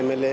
MLA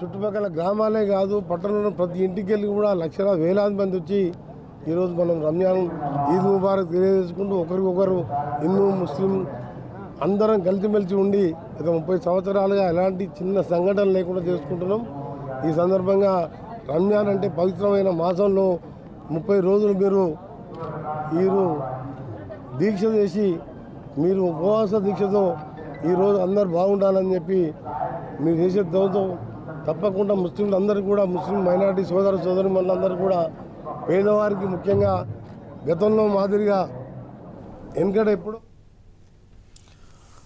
చుట్టుపక్కల గ్రామాలే కాదు పట్టణంలో ప్రతి ఇంటికి వెళ్ళి కూడా లక్షలాది వేలాది మంది వచ్చి ఈరోజు మనం రంజాన్ ఈద్ ముబారక్ తెలియజేసుకుంటూ ఒకరికొకరు హిందూ ముస్లిం అందరం కలిసిమెలిసి ఉండి గత 30 సంవత్సరాలుగా ఎలాంటి చిన్న సంఘటన లేకుండా చేసుకుంటున్నాం. ఈ సందర్భంగా రంజాన్ అంటే పవిత్రమైన మాసంలో 30 రోజులు మీరు దీక్ష చేసి మీరు ఉపవాస దీక్షతో ఈరోజు అందరు బాగుండాలని చెప్పి మీరు చేసే దోతో తప్పకుండా ముస్లింలందరూ కూడా ముస్లిం మైనారిటీ సోదరులందరూ కూడా పేదవారికి ముఖ్యంగా గతంలో మాదిరిగా వెనకడ ఎప్పుడు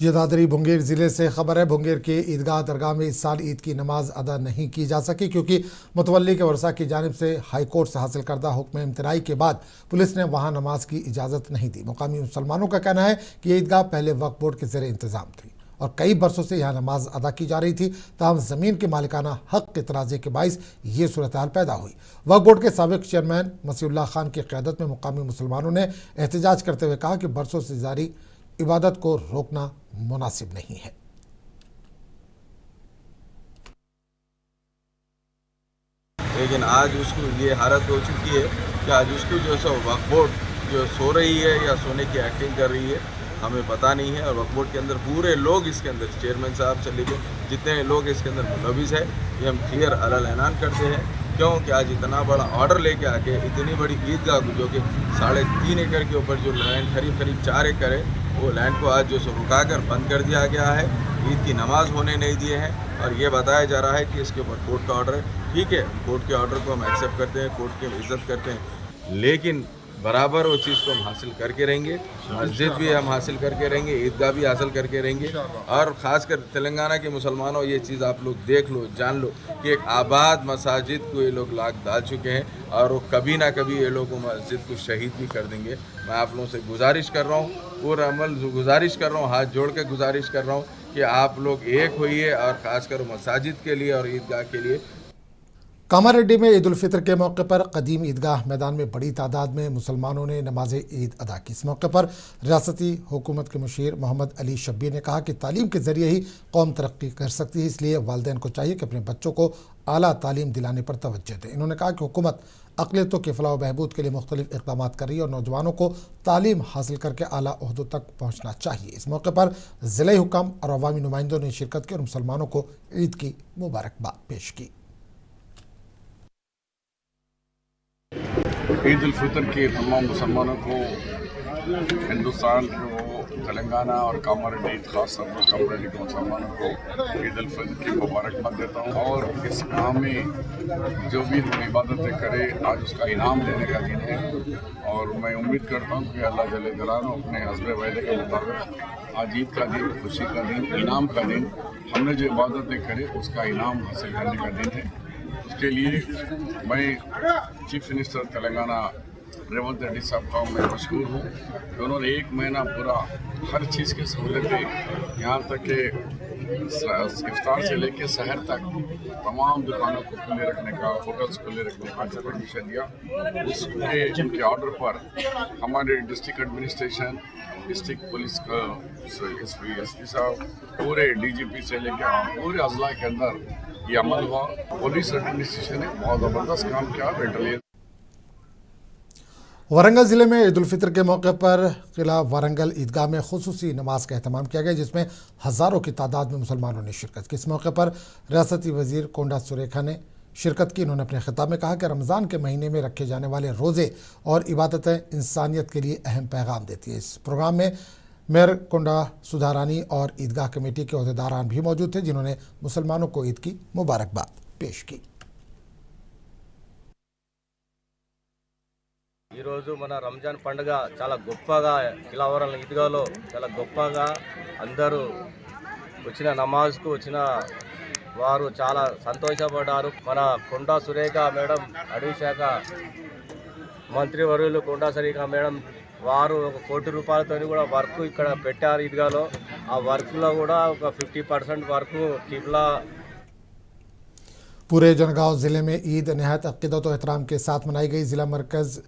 ये दादरी भुंगेर ज़िले से खबर है। भुंगेर के ईदगाह दरगाह में इस साल ईद की नमाज अदा नहीं की जा सकी क्योंकि मुतवल्ली के वर्षा की जानिब से हाई कोर्ट से हासिल करदा हुक्म इम्तनाई के बाद पुलिस ने वहां नमाज की इजाज़त नहीं दी। मुकामी मुसलमानों का कहना है कि ये ईदगाह पहले वक्फ बोर्ड के ज़ेर इंतज़ाम थी और कई बरसों से यहाँ नमाज अदा की जा रही थी, ताहम ज़मीन के मालिकाना हक़ के तराज़े के बाइस ये सूरत हाल पैदा हुई। वक्फ बोर्ड के साबिक़ चेयरमैन मसीहुल्लाह खान की क़यादत में मुकामी मुसलमानों ने एहतजाज करते हुए कहा कि बरसों से जारी इबादत को रोकना मुनासिब नहीं है। लेकिन आज उसको ये हालत हो चुकी है कि आज उसको जो सो वक्फ बोर्ड जो सो रही है या सोने की एक्टिंग कर रही है हमें पता नहीं है। और वक्फ बोर्ड के अंदर पूरे लोग इसके अंदर चेयरमैन साहब से लेकर जितने लोग इसके अंदर मुलविस है ये हम क्लियर अलल ऐलान करते हैं। क्यों कि आज इतना बड़ा ऑर्डर लेके आके इतनी बड़ी ईदगाह जो कि 3.5 एकड़ के ऊपर जो लैंड करीब 4 एकड़ है वो लैंड को आज जो सो रुका कर बंद कर दिया गया है। ईद की नमाज होने नहीं दिए हैं और ये बताया जा रहा है कि इसके ऊपर कोर्ट का ऑर्डर है। ठीक है, कोर्ट के ऑर्डर को हम एक्सेप्ट करते हैं, कोर्ट की इज्जत करते हैं, लेकिन बराबर वो चीज़ को हम हासिल करके रहेंगे। मस्जिद भी हम हासिल करके रहेंगे, ईदगाह भी हासिल करके रहेंगे। और ख़ासकर तेलंगाना के मुसलमानों ये चीज़ आप लोग देख लो, जान लो कि एक आबाद मसाजिद को ये लोग लाख डाल चुके हैं और वो कभी ना कभी ये लोग मस्जिद को शहीद भी कर देंगे। मैं आप लोगों से गुजारिश कर रहा हूँ, पूरा अमल गुजारिश कर रहा हूँ, हाथ जोड़ के गुजारिश कर रहा हूँ कि आप लोग एक होइए और ख़ासकर मसाजिद के लिए और ईदगाह के लिए। कामारेड्डी में ईद उल फितर के मौके पर कदीम ईदगाह मैदान में बड़ी तादाद में मुसलमानों ने नमाज ईद अदा की। इस मौके पर रियासती हुकूमत के मुशीर मोहम्मद अली शब्बी ने कहा कि तालीम के ज़रिए ही कौम तरक्की कर सकती है, इसलिए वालिदैन को चाहिए कि अपने बच्चों को आला तालीम दिलाने पर तवज्जो दें। इन्होंने कहा कि हुकूमत अक़लियतों के फलाह व बहबूद के लिए मुख्तलिफ इक़दाम कर रही है और नौजवानों को तालीम हासिल करके आला ओहदों तक पहुँचना चाहिए। इस मौके पर ज़िले हुक्म और अवामी नुमाइंदों ने शिरकत की और मुसलमानों को ईद की मुबारकबाद पेश की। ईद उल फितर के तमाम मुसलमानों को हिंदुस्तान को तेलंगाना और कामारेड्डी खास तौर पर कामारेड्डी के मुसलमानों को ईद उल फितर की मुबारकबाद देता हूँ। और इस काम में जो भी हम इबादतें करें आज उसका इनाम लेने का दिन है और मैं उम्मीद करता हूँ कि अल्लाह जल्ले जलालहू अपने हस्बे वायदे के मुताबिक आज ईद का दिन, खुशी का दिन, इनाम का दिन, हमने जो इबादतें करें उसका इनाम हासिल करने का दिन है। उसके लिए मैं चीफ मिनिस्टर तेलंगाना रेवंत रेड्डी साहब का मैं मशहूर हूँ कि उन्होंने 1 महीना पूरा हर चीज़ की सहूलतें यहाँ तक के इफ्तार से लेकर शहर तक तमाम दुकानों को खुले रखने का, होटल्स खुले रखने का परमिशन दिया। उसके उनके ऑर्डर पर हमारे डिस्ट्रिक्ट एडमिनिस्ट्रेशन, डिस्ट्रिक्ट पुलिस का एसपी साहब, पूरे डीजीपी से लेकर पूरे अजला के अंदर ये अमल हुआ। पुलिस एडमिनिस्ट्रेशन ने बहुत ज़बरदस्त काम किया। बेटलियन वारंगल ज़िले में ईद उल फितर के मौके पर किला वारंगल ईदगाह में खुसूसी नमाज का एहतमाम किया गया, जिसमें हज़ारों की तादाद में मुसलमानों ने शिरकत की। इस मौके पर रियासती वज़ीर कोंडा सुरेखा ने शिरकत की। उन्होंने अपने खिताब में कहा कि रमज़ान के महीने में रखे जाने वाले रोज़े और इबादतें इंसानियत के लिए अहम पैगाम देती है। इस प्रोग्राम में मेयर कोंडा सुधारानी और ईदगाह कमेटी के अहदेदारान भी मौजूद थे, जिन्होंने मुसलमानों को ईद की मुबारकबाद पेश की। ఈరోజు మన రంజాన్ పండుగ చాలా గొప్పగా కిలావరం ఈద్గాలో చాలా గొప్పగా అందరూ వచ్చిన నమాజ్కు వచ్చిన వారు చాలా సంతోషపడ్డారు. మన కొండా సురేఖ మేడం, అడవి శాఖ మంత్రివర్యులు కొండా సురేఖ మేడం వారు 1 కోటి రూపాయలతో కూడా వర్క్ ఇక్కడ పెట్టారు ఈద్గాలో. ఆ వర్క్లో కూడా ఒక 50% వర్క్ కిబ్లా। पूरे जनगांव ज़िले में ईद नहायत अक़ीदत व एहतराम के साथ मनाई गई। ज़िला मरकज़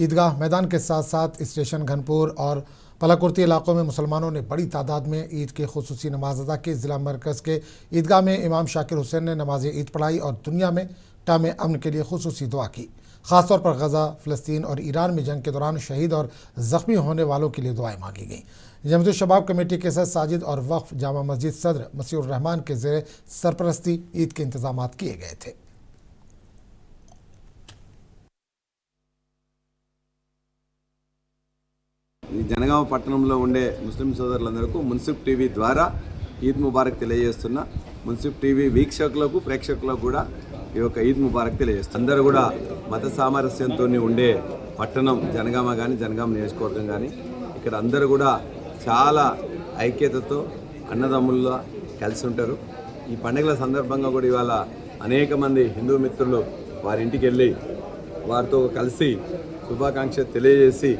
ईदगाह मैदान के साथ साथ स्टेशन घनपुर और पलाकुर्ती इलाकों में मुसलमानों ने बड़ी तादाद में ईद की खुसूसी नमाज अदा की। ज़िला मरकज़ के ईदगाह में इमाम शाकिर हुसैन ने नमाज ईद पढ़ाई और दुनिया में कायम अमन के लिए खुसूसी दुआ की। ख़ासतौर पर गज़ा, फ़लस्तीन और ईरान में जंग के दौरान शहीद और ज़ख्मी होने वालों के लिए दुआएँ मांगी गईं। जमत शबाब कमेटी के साथ साजिद और वक्फ जामा मस्जिद सदर मसीहुर रहमान के ज़ेर सरपरस्ती ईद के इंतज़ामात किए गए थे। జనగామ పట్టణంలో ఉండే ముస్లిం సోదరులందరికీ మున్సిఫ్ టీవీ ద్వారా ఈద్ ముబారక్ తెలియజేస్తున్నా. మున్సిఫ్ టీవీ వీక్షకులకు, ప్రేక్షకులకు కూడా ఈ యొక్క ఈద్ ముబారక్ తెలియజేస్తున్నా. అందరూ కూడా మత సామరస్యంతో ఉండే పట్టణం జనగామ కానీ, జనగామ నియోజకవర్గం కానీ, ఇక్కడ అందరూ కూడా చాలా ఐక్యతతో అన్నదమ్ముల్లా కలిసి ఉంటారు. ఈ పండుగల సందర్భంగా కూడా ఇవాళ అనేక మంది హిందూ మిత్రులు వారి ఇంటికి వెళ్ళి వారితో కలిసి శుభాకాంక్షలు తెలియజేసి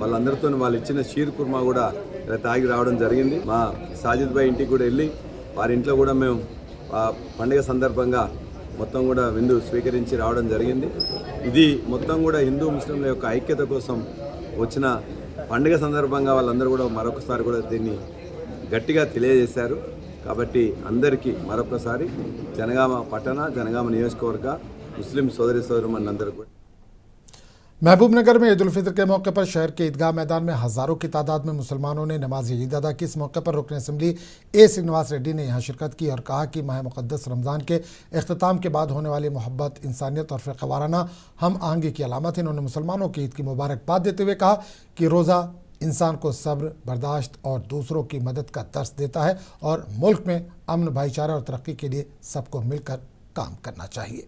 వాళ్ళందరితో వాళ్ళు ఇచ్చిన షీర్ కుర్మా కూడా ఇలా తాగి రావడం జరిగింది. మా సాజిద్ భాయ్ ఇంటికి కూడా వెళ్ళి వారి ఇంట్లో కూడా మేము ఆ పండుగ సందర్భంగా మొత్తం కూడా విందు స్వీకరించి రావడం జరిగింది. ఇది మొత్తం కూడా హిందూ ముస్లింల యొక్క ఐక్యత కోసం వచ్చిన పండుగ సందర్భంగా వాళ్ళందరూ కూడా మరొకసారి కూడా దీన్ని గట్టిగా తెలియజేశారు. కాబట్టి అందరికీ మరొకసారి జనగామ పట్టణ జనగామ నియోజకవర్గ ముస్లిం సోదరి సోదరులందరూ కూడా महबूबनगर में ईद उल फितर के मौके पर शहर के ईदगाह मैदान में हज़ारों की तादाद में मुसलमानों ने नमाज ईद अदा की। इस मौके पर रुकन असम्बली ए श्रीनिवास रेड्डी ने यहाँ शिरकत की और कहा कि माह मुक़द्दस रमज़ान के अख्ताम के बाद होने वाली मोहब्बत, इंसानियत और फ़िरक़ा वाराना हम आहंगी की अलामत है। इन्होंने मुसलमानों की ईद की मुबारकबाद देते हुए कहा कि रोज़ा इंसान को सब्र, बर्दाश्त और दूसरों की मदद का दर्स देता है और मुल्क में अमन, भाईचारा और तरक्की के लिए सबको मिलकर काम करना चाहिए।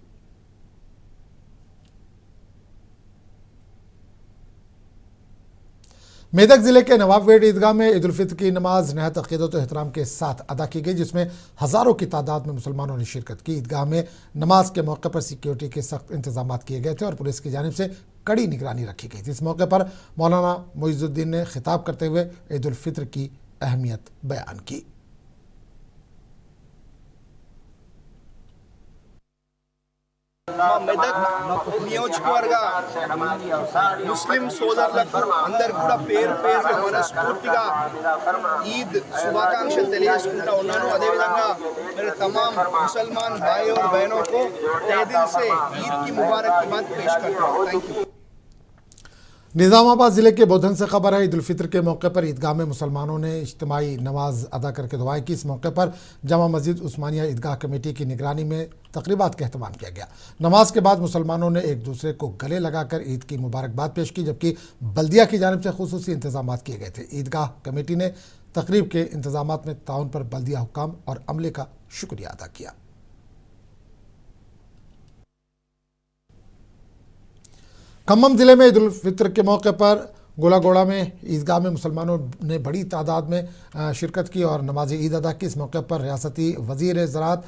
मेदक ज़िले के नवाबगढ़ ईदगाह में ईद उल फितर की नमाज नहायत अक़ीदत और एहतराम के साथ अदा की गई, जिसमें हज़ारों की तादाद में मुसलमानों ने शिरकत की। ईदगाह में नमाज के मौके पर सिक्योरिटी के सख्त इंतजाम किए गए थे और पुलिस की जानिब से कड़ी निगरानी रखी गई थी। इस मौके पर मौलाना मोइज़ुद्दीन ने खिताब करते हुए ईद उल फितर की अहमियत बयान की। మెదక్ నియోజకవర్గ ముస్లిం సోదరులకు అందరు కూడా పేరు పేరు మనస్ఫూర్తిగా ఈద్ శుభాకాంక్షలు తెలియజేసుకుంటా ఉన్నాను। అదేవిధంగా मेरे तमाम मुसलमान भाई और बहनों को तहे दिल से ईद की मुबारकबाद पेश करता हूँ। Thank you. निज़ामाबाद ज़िले के बोधन से खबर है, ईद उल फितर के मौके पर ईदगाह में मुसलमानों ने इज्तिमाई नमाज अदा करके दुआएं की। इस मौके पर जामा मस्जिद उस्मानिया ईदगाह कमेटी की निगरानी में तकरीबात का अहतमाम किया गया। नमाज के बाद मुसलमानों ने एक दूसरे को गले लगाकर ईद की मुबारकबाद पेश की, जबकि बल्दिया की जानिब से खुसूसी इंतजाम किए गए थे। ईदगाह कमेटी ने तकरीब के इंतजाम में ताउन पर बल्दिया हुक्काम और अमले का शुक्रिया अदा किया। खम्मम ज़िले में ईद उल फितर के मौके पर गोलागोड़ा में ईदगाह में मुसलमानों ने बड़ी तादाद में शिरकत की और नमाज ईद अदा की। इस मौके पर रियासती वज़ीर ज़राअत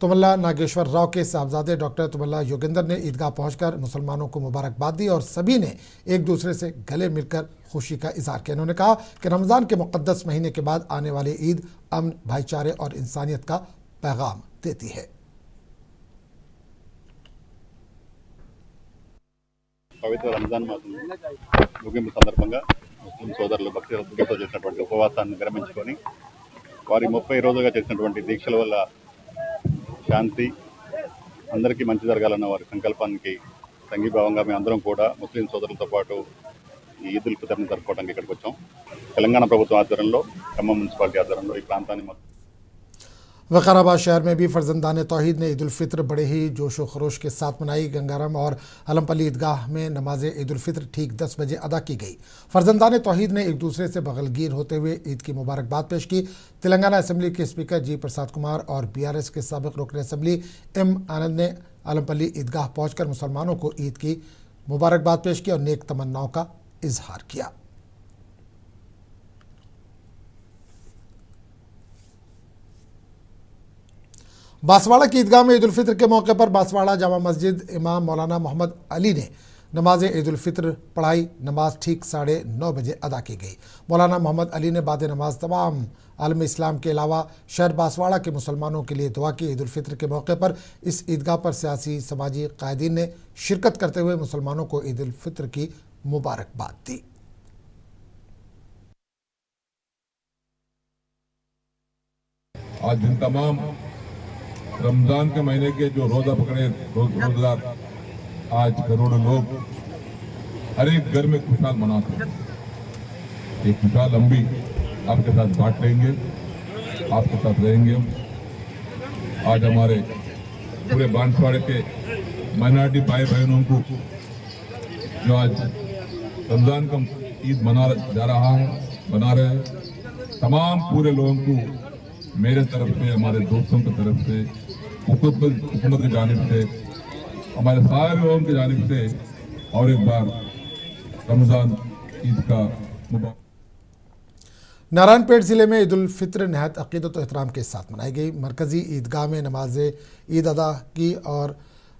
तुमल्ला नागेश्वर राव के साहबजादे डॉक्टर तुमल्ला योगेंद्र ने ईदगाह पहुंचकर मुसलमानों को मुबारकबाद दी और सभी ने एक दूसरे से गले मिलकर खुशी का इजहार किया। इन्होंने कहा कि रमज़ान के मुक़द्दस महीने के बाद आने वाली ईद अमन, भाईचारे और इंसानियत का पैगाम देती है। పవిత్ర రంజాన్ మాసం ముగింపు సందర్భంగా ముస్లిం సోదరులు భక్తితో చేసినటువంటి ఉపవాసాన్ని విరమించుకొని వారి 30 రోజులుగా చేసినటువంటి దీక్షల వల్ల శాంతి, అందరికీ మంచి జరగాలన్న వారి సంకల్పానికి సంఘీభావంగా మేము అందరం కూడా ముస్లిం సోదరులతో పాటు ఈ ఈద్ ఉల్ ఫితర్ని జరుపుకోవడానికి ఇక్కడికి వచ్చాం। తెలంగాణ ప్రభుత్వం ఆధ్వర్యంలో, ఖమ్మం మున్సిపాలిటీ ఆధ్వర్యంలో ఈ ప్రాంతాన్ని वक़ाराबाद शहर में भी फर्जंदान तौहीद ने ईद उल फितर बड़े ही जोश व खरोश के साथ मनाई। गंगाराम और अलमपल्ली ईदगाह में नमाज ईद उल फितर ठीक 10 बजे अदा की गई। फर्जंदान तौहीद ने एक दूसरे से बगलगीर होते हुए ईद की मुबारकबाद पेश की। तेलंगाना असम्बली के स्पीकर जी प्रसाद कुमार और BRS के साबिक़ रुकन असम्बली M आनंद ने अलमपल्ली ईदगाह पहुँचकर मुसलमानों को ईद की मुबारकबाद पेश की और नेक तमन्नाओं का इजहार किया। बांसवाड़ा की ईदगाह में ईद उल फितर के मौके पर बांसवाड़ा जामा मस्जिद इमाम मौलाना मोहम्मद अली ने नमाज ईद उल फितर पढ़ाई। नमाज ठीक 9:30 बजे अदा की गई। मौलाना मोहम्मद अली ने बाद नमाज तमाम आलम इस्लाम के अलावा शहर बांसवाड़ा के मुसलमानों के लिए दुआ की। ईद उल फितर के मौके पर इस ईदगाह पर सियासी समाजी कायदीन ने शिरकत करते हुए मुसलमानों को ईद उल फितर की मुबारकबाद दी। आज दिन तमाम रमजान के महीने के जो रोजा पकड़े रोजगार, आज करोड़ों लोग हर एक घर में खुशहाल मनाते हैं। एक खुशहाल हम भी आपके साथ बांट लेंगे, आपके साथ रहेंगे। आज हमारे पूरे बांसवाड़े के माइनॉरिटी भाई बहनों को जो आज रमजान का ईद मना रहे हैं, तमाम पूरे लोगों को मेरे तरफ से, हमारे दोस्तों की तरफ से, हुकूमत की जानिब से, हमारे सारे लोगों की जानिब से और एक बार रमज़ान ईद का मुबारक। नारायणपेट ज़िले में ईद उल फित्र नहायत अक़ीदत व एहतराम के साथ मनाई गई। मरकज़ी ईदगाह में नमाज ईद अदा की और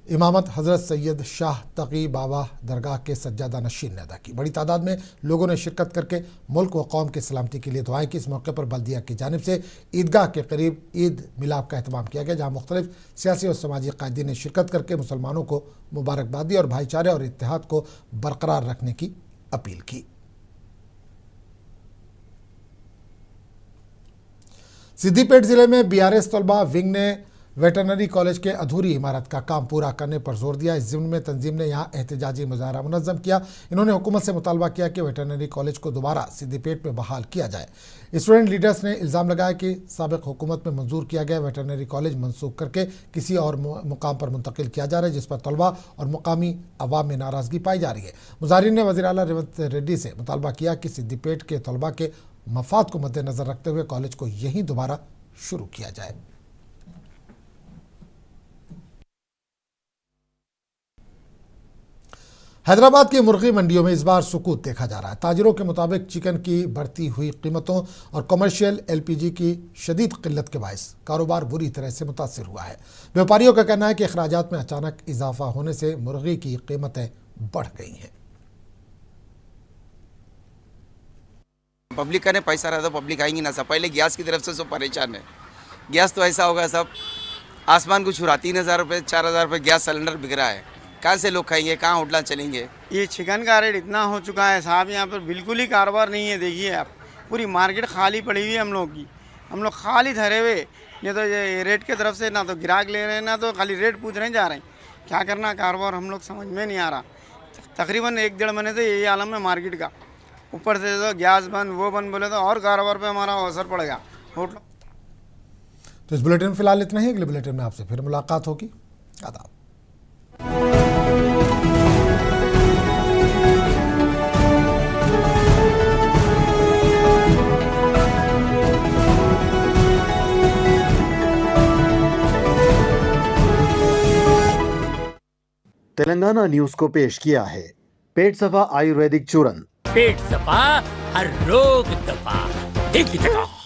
इमामत हज़रत सैयद शाह तकी बाबा दरगाह के सज्जादा नशीन ने अदा की। बड़ी तादाद में लोगों ने शिरकत करके मुल्क व कौम की सलामती के लिए दुआएं की। इस मौके पर बल्दिया की जानिब से ईदगाह के करीब ईद मिलाप का अहतमाम किया गया, जहाँ मुख्तलिफ सियासी और समाजी कायदीन ने शिरकत करके मुसलमानों को मुबारकबाद दी और भाईचारे और इत्तेहाद को बरकरार रखने की अपील की। सिद्दीपेट ज़िले में BRS तलबा विंग ने वेटरनरी कॉलेज के अधूरी इमारत का काम पूरा करने पर जोर दिया। इस ज़िम्न में तंजीम ने यहाँ एहतजाजी मुजाहरा मुनज़्ज़म किया। इन्होंने हुकूमत से मुतालबा किया कि वेटरनरी कॉलेज को दोबारा सिद्दीपेट में बहाल किया जाए। स्टूडेंट लीडर्स ने इल्ज़ाम लगाया कि साबिक़ हुकूमत में मंजूर किया गया वेटरनरी कॉलेज मनसूख करके किसी और मुकाम पर मुंतकिल किया जा रहा है, जिस पर तलबा और मुकामी अवाम में नाराज़गी पाई जा रही है। मुजाहिरीन ने वज़ीर आला रेवंत रेड्डी से मुतालबा किया कि सिद्दीपेट के तलबा के मफाद को मद्देनज़र रखते हुए कॉलेज को यहीं दोबारा शुरू किया जाए। हैदराबाद की मुर्गी मंडियों में इस बार सुकूत देखा जा रहा है। ताजिरों के मुताबिक चिकन की बढ़ती हुई कीमतों और कमर्शियल LPG की शदीद किल्लत के बायस कारोबार बुरी तरह से मुतासिर हुआ है। व्यापारियों का कहना है कि अखराजात में अचानक इजाफा होने से मुर्गी की कीमतें बढ़ गई हैं। पब्लिक का ने पैसा रहा तो पब्लिक आएंगी ना सब। पहले गैस की तरफ से सब परेशान है। गैस तो ऐसा होगा सब आसमान को छुरा 3,000 रुपये 4,000 रुपये गैस सिलेंडर बिक रहा है। कहाँ से लोग खाएंगे, कहाँ होटल चलेंगे। ये चिकन का रेट इतना हो चुका है साहब, यहाँ पर बिल्कुल ही कारोबार नहीं है। देखिए आप, पूरी मार्केट खाली पड़ी हुई है हम लोग की। हम लोग खाली धरे हुए, नहीं तो ये रेट की तरफ से ना तो ग्राहक ले रहे हैं ना तो खाली रेट पूछ रहे जा रहे हैं। क्या करना कारोबार हम लोग समझ में नहीं आ रहा। तकरीबन 1-1.5 महीने से यही आलम है मार्केट का। ऊपर से तो गैस बंद वो बंद बोले तो और कारोबार पे हमारा असर पड़ेगा होटल। तो इस बुलेटिन में फिलहाल इतना ही। अगले बुलेटिन में आपसे फिर मुलाकात होगी। आदाब। तेलंगाना न्यूज़ को पेश किया है पेट सफा आयुर्वेदिक चूरन। पेट सफा हर रोग दफा, एक ही जगह।